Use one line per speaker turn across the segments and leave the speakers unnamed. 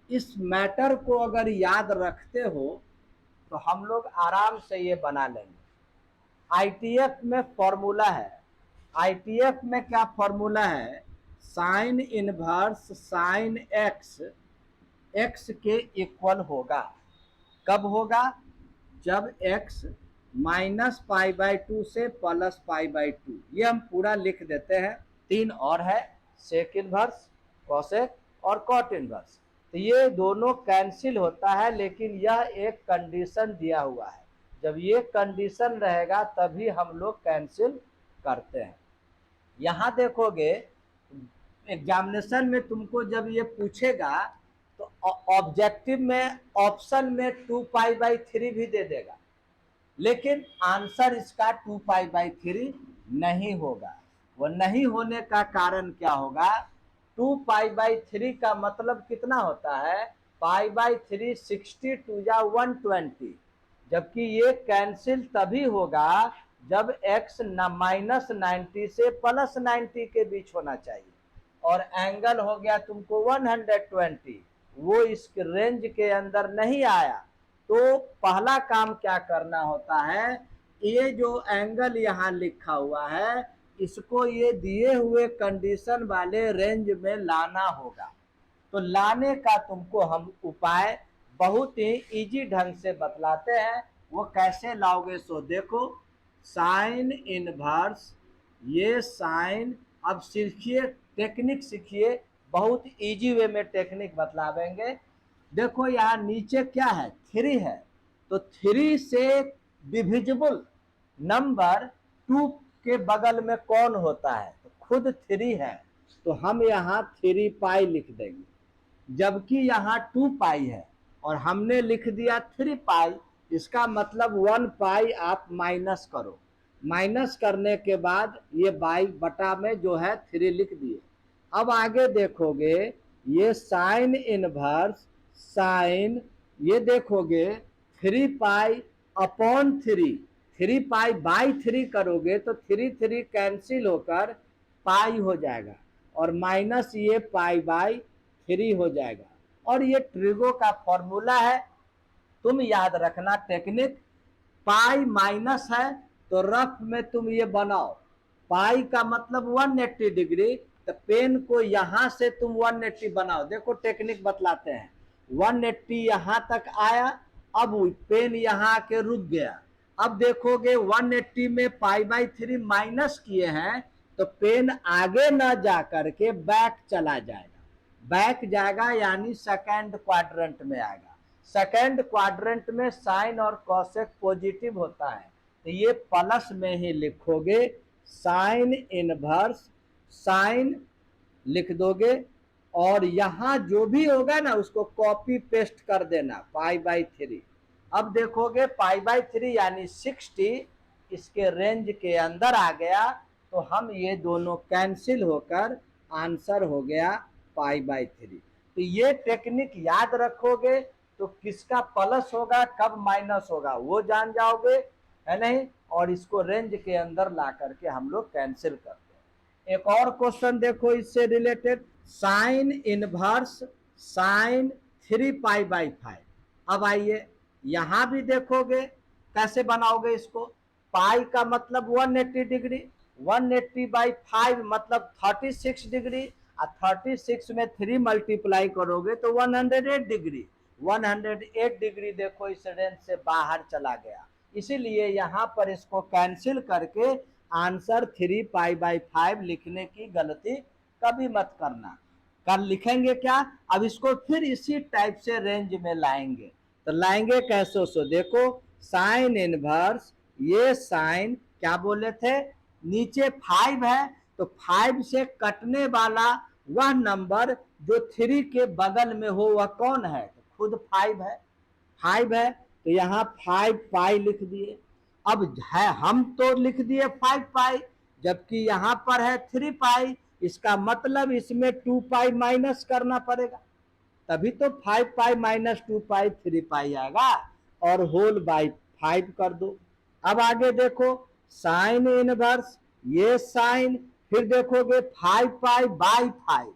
इस मैटर को अगर याद रखते हो तो हम लोग आराम से ये बना लेंगे। आईटीएफ में फॉर्मूला है, आईटीएफ में क्या फॉर्मूला है, sine inverse sine x x के इक्वल होगा। कब होगा? जब x -π/2 से +π/2। ये हम पूरा लिख देते हैं। तीन और है, सेक इनवर्स, कॉसेक और कॉट इनवर्स। तो ये दोनों कैंसिल होता है, लेकिन यह एक कंडीशन दिया हुआ है। जब ये कंडीशन रहेगा तभी हम लोग कैंसिल करते हैं। यहां देखोगे एग्जामिनेशन में तुमको जब ये पूछेगा तो ऑब्जेक्टिव में ऑप्शन में 2π/3 भी दे देगा, लेकिन आंसर इसका 2π/3 नहीं होगा। वो नहीं होने का कारण क्या होगा? 2π/3 का मतलब कितना होता है? π/3 62 या 120। जबकि ये कैंसिल तभी होगा जब x -90 से +90 के बीच होना चाहिए, और एंगल हो गया तुमको 120, वो इस रेंज के अंदर नहीं आया। तो पहला काम क्या करना होता है, ये जो एंगल यहाँ लिखा हुआ है इसको ये दिए हुए कंडीशन वाले रेंज में लाना होगा। तो लाने का तुमको हम उपाय बहुत ही इजी ढंग से बतलाते हैं। वो कैसे लाओगे सो देखो। साइन इनवर्स, ये साइन, अब सीखिए, टेक्निक सीखिए, बहुत इजी वे में टेक्निक बतलावेंगे। देखो यहाँ नीचे क्या है, 3 है, तो 3 से डिविजिबल नंबर 2 के बगल में कौन होता है? तो खुद 3 है, तो हम यहाँ 3π लिख देंगे। जबकि यहाँ 2π है और हमने लिख दिया 3π, इसका मतलब 1π आप माइनस करो। माइनस करने के बाद ये बाई बटा में जो है 3 लिख दिए। अब आगे देखोगे, ये साइन इनवर्स साइन, ये देखोगे 3π/3, 3π/3 करोगे तो 3 कैंसिल होकर पाई हो जाएगा, और माइनस ये π/3 हो जाएगा। और ये ट्रिगो का फॉर्मूला है, तुम याद रखना टेक्निक। पाई माइनस है तो रफ में तुम ये बनाओ, पाई का मतलब 180 डिग्री, तो पेन को यहां से तुम 180 बनाओ। देखो टेक्निक बतलाते हैं। 180 यहां तक आया, अब पेन यहां आके रुक गया। अब देखोगे 180 में π/3 माइनस किए हैं, तो पेन आगे न जा करके बैक चला जाएगा। बैक जाएगा यानी सेकेंड क्वाड्रेंट में आएगा। सेकेंड क्वाड्रेंट में साइन और कॉसेक पॉजिटिव होता है, तो ये प्लस में ही लिखोगे। साइन इनवर्स साइन लिख दोगे, और यहां जो भी होगा ना उसको कॉपी पेस्ट कर देना, π/3। अब देखोगे π/3 यानी 60 इसके रेंज के अंदर आ गया, तो हम ये दोनों कैंसिल होकर आंसर हो गया π/3। तो ये टेक्निक याद रखोगे तो किसका प्लस होगा कब माइनस होगा वो जान जाओगे, है नहीं। और इसको रेंज के अंदर ला करके हम लोग कैंसिल करते हैं। एक और क्वेश्चन देखो इससे रिलेटेड, साइन इनवर्स साइन 3π/5। अब आइए यहां भी देखोगे कैसे बनाओगे इसको। पाई का मतलब 180 डिग्री, 180/5 मतलब 36 डिग्री, और 36 में 3 मल्टीप्लाई करोगे तो 108 डिग्री। 108 डिग्री देखो इस रेंज से बाहर चला गया, इसीलिए यहां पर इसको कैंसिल करके आंसर 3π/5 लिखने की गलती कभी मत करना। कल लिखेंगे क्या, अब इसको फिर इसी टाइप से रेंज में लाएंगे। तो लाएंगे कैसे सो देखो, साइन इनवर्स, ये साइन क्या बोले थे, नीचे 5 है, तो 5 से कटने वाला वह नंबर जो 3 के बगल में हो वह कौन है, तो खुद 5 है। 5 है तो यहाँ 5π लिख दिए। अब है हम तो लिख दिए 5π, जबकि यहाँ पर है 3π, इसका मतलब इसमें 2π माइनस करना पड़ेगा, तभी तो 5π - 2π 3π आएगा, और होल बाई 5 कर दो। अब आगे देखो साइन इनवर्स, ये साइन, फिर देखोगे 5π/5,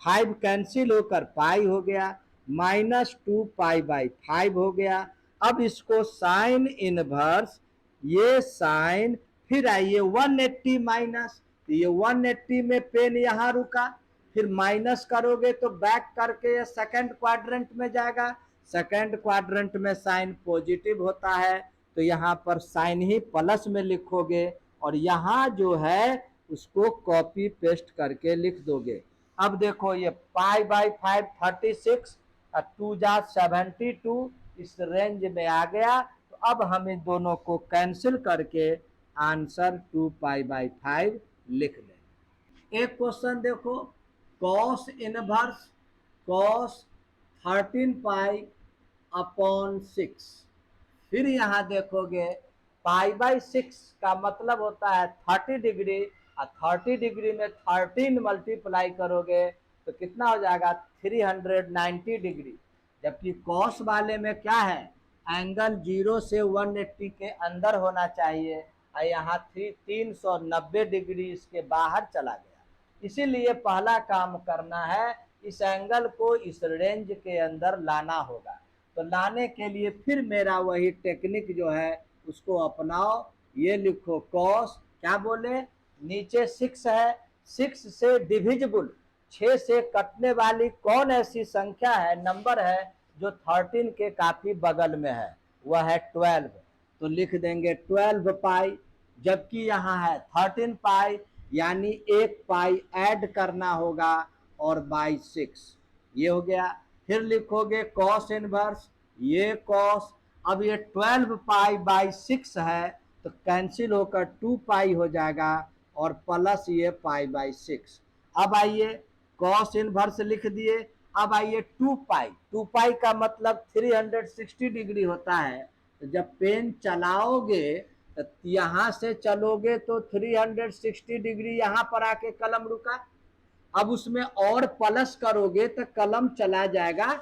5 कैंसिल होकर पाई हो गया, -2 पाई/5 हो गया। अब इसको साइन इनवर्स, ये साइन, फिर आइए 180 माइनस, ये 180 में पेन यहाँ रुका, फिर माइनस करोगे तो बैक करके सेकंड क्वाड्रेंट में जाएगा, सेकंड क्वाड्रेंट में साइन पॉजिटिव होता है तो यहाँ पर साइन ही प्लस में लिखोगे और यहाँ जो है उसको कॉपी पेस्ट करके लिख दोगे। अब देखो ये π/5 36 और 2 जा 72 इस रेंज में आ गया। तो अब हम इन दोनों को कैंसिल करके आंसर 2π/5 लिख लें। एक क्वेश्चन देखो, कॉस इनवर्स कॉस 13π/6, फिर यहाँ देखोगे π/6 का मतलब होता है 30 डिग्री, और 30 डिग्री में 13 मल्टीप्लाई करोगे तो कितना हो जाएगा 390 डिग्री। जबकि कॉस वाले में क्या है, एंगल 0 से 180 के अंदर होना चाहिए और यहाँ 390 डिग्री इसके बाहर चला गया। इसीलिए पहला काम करना है, इस एंगल को इस रेंज के अंदर लाना होगा। तो लाने के लिए फिर मेरा वही टेक्निक जो है उसको अपनाओ। ये लिखो कॉस, क्या बोले, नीचे 6 है, 6 से डिविजिबल, 6 से कटने वाली कौन ऐसी संख्या है, नंबर है जो 13 के काफी बगल में है, वह है 12। तो लिख देंगे 12 पाई, जबकि यहाँ है 13 पाई, यानी 1 पाई ऐड करना होगा और बाई 6, ये हो गया। फिर लिखोगे कॉस इनवर्स, ये कॉस, अब ये 12 π/6 है तो कैंसिल होकर 2 पाई हो जाएगा और प्लस ये π/6। अब आइए कॉस इनवर्स लिख दिए। अब आइए 2 पाई, 2 पाई का मतलब 360 डिग्री होता है। तो जब पेन चलाओगे तो यहाँ से चलोगे तो 360 डिग्री यहाँ पर आके कलम रुका, अब उसमें और प्लस करोगे तो कलम चला जाएगा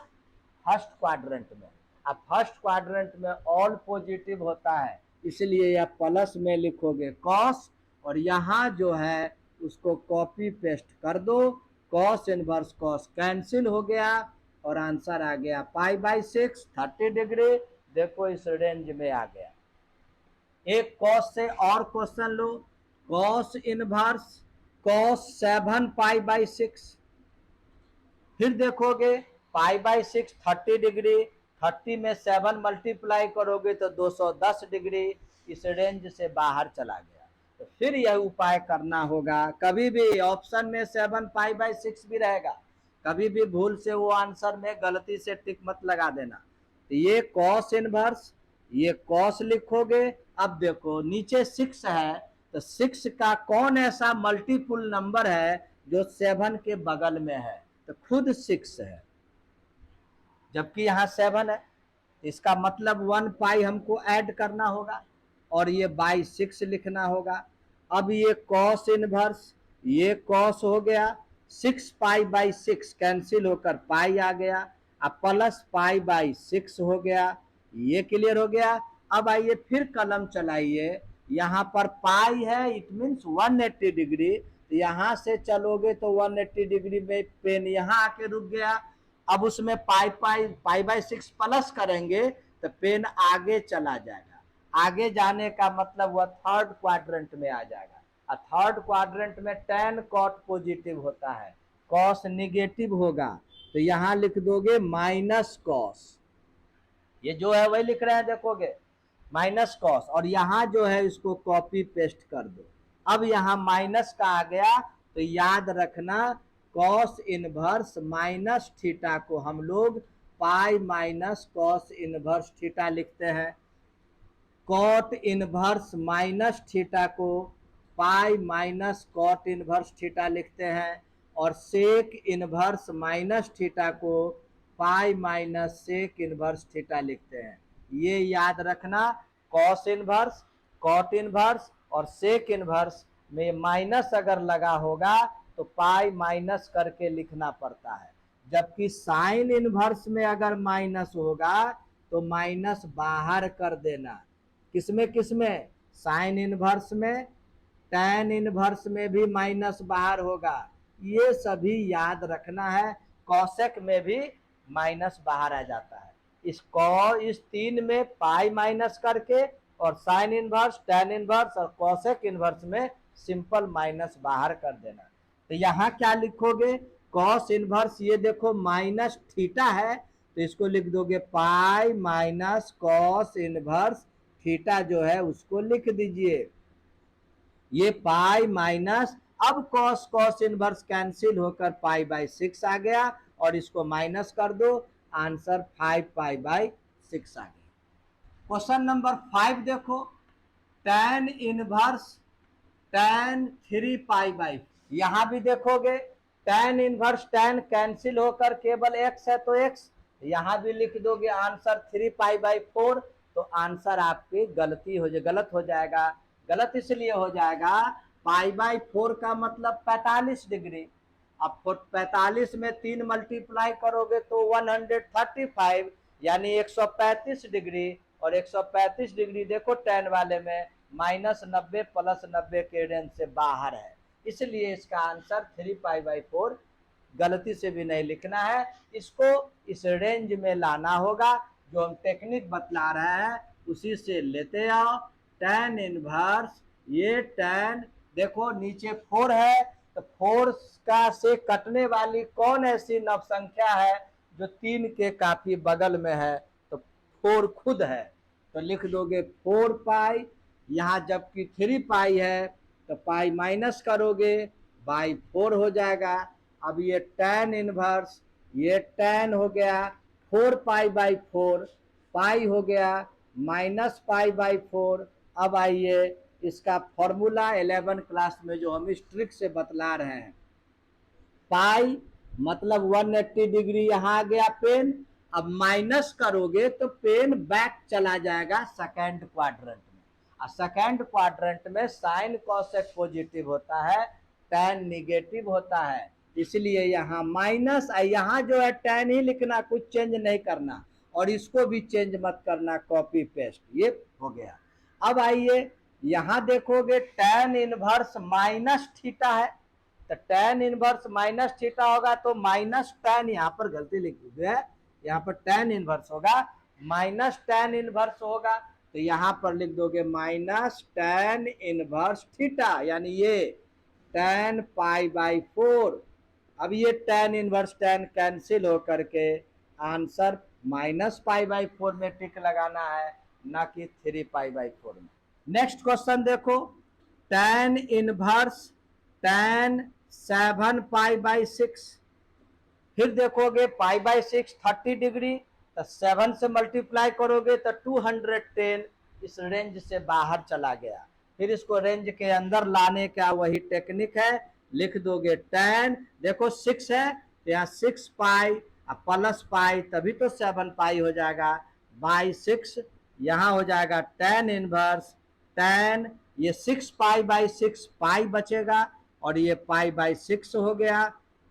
फर्स्ट क्वाड्रेंट में। अब फर्स्ट क्वाड्रेंट में ऑल पॉजिटिव होता है, इसलिए यह प्लस में लिखोगे कॉस, और यहाँ जो है उसको कॉपी पेस्ट कर दो, कॉस इनवर्स कॉस कैंसिल हो गया और आंसर आ गया π/6 30 डिग्री। देखो इस रेंज में आ गया। एक कॉस से और क्वेश्चन लो, कॉस इनवर्स कॉस 7 π/6, फिर देखोगे π/6 30 डिग्री, 30 में 7 मल्टीप्लाई करोगे तो 210 डिग्री, इस रेंज से बाहर चला गया। तो फिर यह उपाय करना होगा, कभी भी ऑप्शन में 7 π/6 भी रहेगा, कभी भी भूल से वो आंसर में गलती से टिक मत लगा देना। तो ये कॉस इनवर्स, ये कॉस लिखोगे। अब देखो नीचे 6 है तो 6 का कौन ऐसा मल्टीपुल नंबर है जो 7 के बगल में है, तो खुद 6 है, जबकि यहाँ 7 है, इसका मतलब 1 पाई हमको ऐड करना होगा और ये बाई 6 लिखना होगा। अब ये कॉस इनवर्स, ये कॉस हो गया, 6 π/6 कैंसिल होकर पाई आ गया, अब प्लस π/6 हो गया, ये क्लियर हो गया। अब आइए फिर कलम चलाइए, यहाँ पर पाई है, इट मीन्स 180 डिग्री, तो यहाँ से चलोगे तो 180 डिग्री में पेन यहाँ आके रुक गया। अब उसमें π/6 प्लस करेंगे तो पेन आगे चला जाएगा, आगे जाने का मतलब वह थर्ड क्वाड्रेंट में आ जाएगा, और थर्ड क्वाड्रेंट में tan cot पॉजिटिव होता है, कॉस निगेटिव होगा, तो यहाँ लिख दोगे माइनस कॉस, ये जो है वही लिख रहे हैं, देखोगे माइनस कॉस, और यहाँ जो है इसको कॉपी पेस्ट कर दो। अब यहाँ माइनस का आ गया तो याद रखना कॉस इनवर्स माइनस थीटा को हम लोग pi minus cos inverse theta लिखते हैं, कॉट इनवर्स माइनस थीटा को pi minus cot inverse theta लिखते हैं, और सेक इनवर्स माइनस थीटा को pi minus sec inverse theta लिखते हैं। ये याद रखना, कॉस इनवर्स, कॉट इनवर्स और सेक इनवर्स में माइनस अगर लगा होगा तो पाई माइनस करके लिखना पड़ता है, जबकि साइन इनवर्स में अगर माइनस होगा तो माइनस बाहर कर देना। किसमें किसमें, साइन इनवर्स में, tan इनवर्स में भी माइनस बाहर होगा, ये सभी याद रखना है। कॉसेक में भी माइनस बाहर आ जाता है। इस 3 में पाई माइनस करके और साइन इनवर्स, टैन इनवर्स और कॉसेक इनवर्स में सिंपल माइनस बाहर कर देना। तो यहाँ क्या लिखोगे, कॉस इनवर्स, ये देखो माइनस थीटा है तो इसको लिख दोगे पाई माइनस कॉस इनवर्स थीटा जो है उसको लिख दीजिए। ये पाई माइनस, अब कॉस कॉस इनवर्स कैंसिल होकर पाई बाई 6 आ गया और इसको माइनस कर दो, आंसर 5 पाई बाई 6 आ गया। क्वेश्चन नंबर 5 देखो, tan inverse tan 3 pi by, यहां भी देखोगे tan इनवर्स tan कैंसिल होकर केवल x है तो x, यहां भी लिख दोगे आंसर 3 पाई बाई 4, तो आंसर आपकी गलत हो जाएगा। गलत इसलिए हो जाएगा, पाई बाई 4 का मतलब 45 डिग्री। अब 45 में 3 मल्टीप्लाई करोगे तो 135 यानी 135 डिग्री, और 135 डिग्री देखो टैन वाले में -90 प्लस 90 के रेंज से बाहर है, इसलिए इसका आंसर 3 पाई बाई 4 गलती से भी नहीं लिखना है, इसको इस रेंज में लाना होगा। जो हम टेक्निक बतला रहे हैं उसी से लेते आओ। tan इनवर्स, ये tan देखो नीचे 4 है तो 4 का से कटने वाली कौन ऐसी नव संख्या है जो 3 के काफी बगल में है, तो 4 खुद है, तो लिख दोगे 4 पाई, यहाँ जबकि 3 पाई है तो पाई माइनस करोगे बाई 4 हो जाएगा। अब ये tan इनवर्स, ये tan हो गया 4 पाई बाई 4, पाई हो गया माइनस पाई बाई 4। अब आइए इसका फॉर्मूला 11 क्लास में जो हम इस ट्रिक से बतला रहे हैं, पाई मतलब 180 डिग्री यहाँ आ गया पेन, अब माइनस करोगे तो पेन बैक चला जाएगा सेकेंड क्वाड्रेंट में, और सेकेंड क्वाड्रेंट में साइन कॉसेक पॉजिटिव होता है, टैन निगेटिव होता है, इसलिए यहाँ माइनस, यहाँ जो है टैन ही लिखना, कुछ चेंज नहीं करना, और इसको भी चेंज मत करना, कॉपी पेस्ट, ये हो गया। अब आइए यहाँ देखोगे टैन इनवर्स माइनस थीटा है, तो टैन इनवर्स माइनस थीटा होगा तो माइनस टैन, यहाँ पर गलती लिख दी है, यहाँ पर टैन इनवर्स होगा, माइनस टैन इनवर्स होगा, तो यहाँ पर लिख दोगे माइनस टैन इनवर्स थीटा, यानी ये टैन पाई बाई 4। अब ये टैन इनवर्स टैन कैंसिल हो करके आंसर माइनस पाई बाई 4 में टिक लगाना है, ना कि 3 पाई बाई 4 में। नेक्स्ट क्वेश्चन देखो, tan inverse tan 7 pi by 6, फिर देखोगे पाई बाई 6 30 डिग्री, तो 7 से मल्टीप्लाई करोगे तो 210, इस रेंज से बाहर चला गया, फिर इसको रेंज के अंदर लाने का वही टेक्निक है, लिख दोगे टैन, देखो 6 है तो यहाँ 6 पाई प्लस पाई, तभी तो 7 पाई हो जाएगा, बाई 6, यहाँ हो जाएगा टैन इनवर्स टैन, ये 6 पाई बाई 6 पाई बचेगा, और ये पाई बाई 6 हो गया।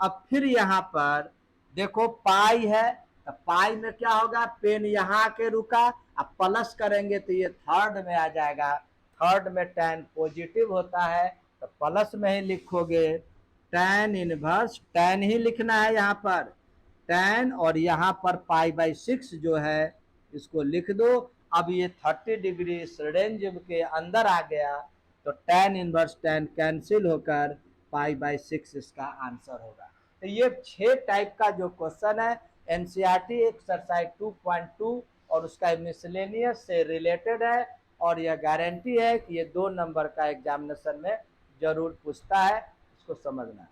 अब फिर यहाँ पर देखो पाई है, तो पाई में क्या होगा, पेन यहाँ आके रुका, अब प्लस करेंगे तो ये थर्ड में आ जाएगा, थर्ड में टैन पॉजिटिव होता है तो प्लस में ही लिखोगे, टैन इनवर्स टैन ही लिखना है यहाँ पर टैन, और यहाँ पर पाई बाई 6 जो है इसको लिख दो। अब ये 30 डिग्री इस रेंज के अंदर आ गया, तो टैन इनवर्स टैन कैंसिल होकर पाई बाई 6 इसका आंसर होगा। तो ये 6 टाइप का जो क्वेश्चन है एनसीईआरटी एक्सरसाइज 2.2 और उसका मिसलेनियस से रिलेटेड है, और यह गारंटी है कि ये 2 नंबर का एग्जामिनेशन में जरूर पूछता है, इसको समझना।